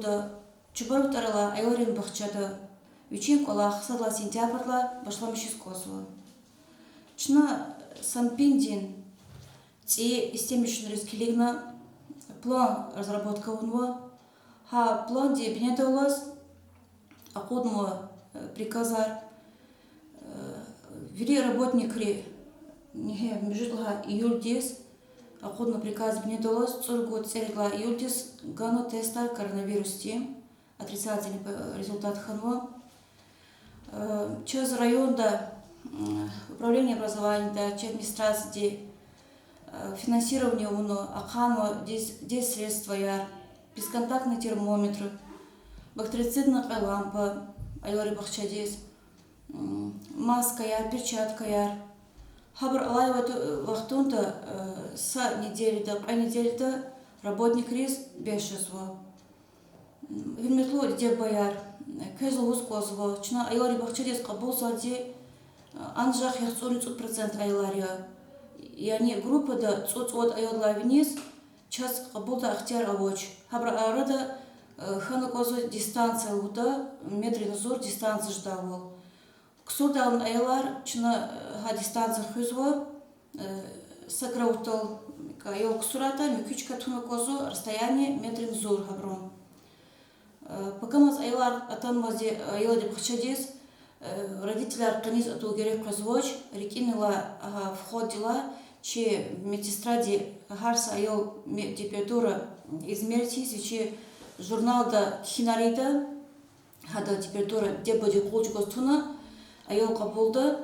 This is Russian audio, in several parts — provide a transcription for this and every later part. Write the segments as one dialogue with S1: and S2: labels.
S1: да чубару тарала айорин бахчада үчен кола хсала сентябрьла башламыш козва. Чна санпиндин и истемишн рискилигна план разработка унва ха план де бинетолас акудмо приказар вели работникри не межитла июль 10 акудно приказ бинетолас цургу церегла июль 10 гано теста коронавирусти отрицательный результат ханва через районда управление образования да через администрации финансирование уно акамо здесь средства яр бесконтактный термометр бактерицидная лампа айори бахчадес маска яр перчатка яр хабар алай вахтунта с недели до работник рис бешезво вильметло где бояр кезу ускозво чна айори бахчадес кабул сади анжах яхцуни 100% айлария яни группа да цуцот айодла вниз час кабулда ахтяр авоч хабра арада хана козу дистанция уда метрин зор дистанция ждавол ксурдан айлар чна ха дистанция хызво сакраутал кайол ксурата микучка туна козу расстояние метрин зор хаброн пока маз айлар атанмазе айлади бахчадес родителяр каниз ату керек казвоч рекинила входила че медсестради харса айол температура измерить че журналда хинарида хада температура дебоди колчкос туна айол кабулда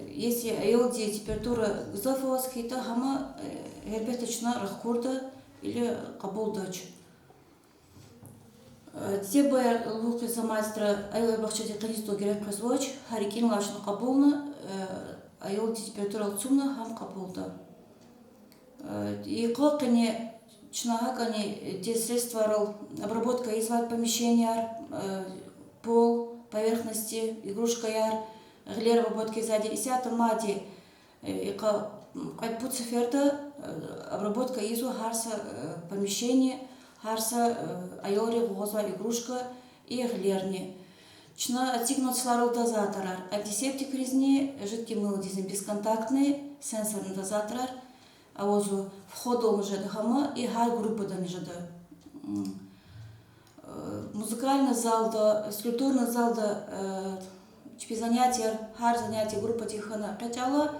S1: если айол де температура зафос кейта хама гербеточна рахкурда или кабулдач те бояр лухи самастра айол бахчаде канисто керек казвоч харикин лашна кабулна айол температура цумна хам кабулда и колкане чнагакане те средства обработка изват помещения пол поверхности игрушка яр глер обработки сзади и сята мади и кайпут циферта обработка изу харса помещения харса айори гозва игрушка и глерни чна отсигнут сларал дозаторар антисептик резни жидкий мыло дизайн бесконтактный сенсорный дозаторар авозу входу уже дхама и хар группа да межда музыкальный зал да скульптурный зал да чпи занятия хар занятия группа тихана качала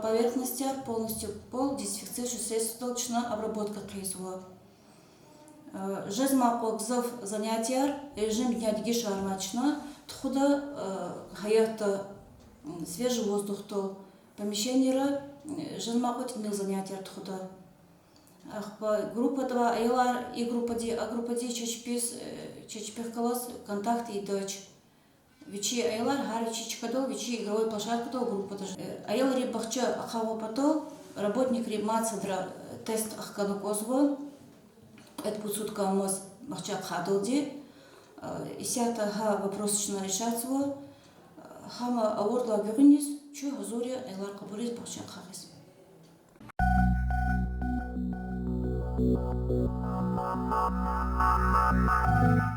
S1: поверхности полностью пол дезинфекцирующее средство толчна обработка кресла Жизма кокзов занятия режим дня дигиш армачна тхуда хаята свежий воздух то помещение жизма котинных занятий тхуда группа 2 айлар и группа 1 чечпес колос контакт и дочь вичи айлар хар чичкадол вичи игровой площадка то группа айла рибахча ахава патол работник римацадра тест ахкану козво это посудка моз махчак хадолди исята ха вопросочно решаться хама аворла гюрнис чу хазури айлар кабулис бахчак хагис
S2: Mama,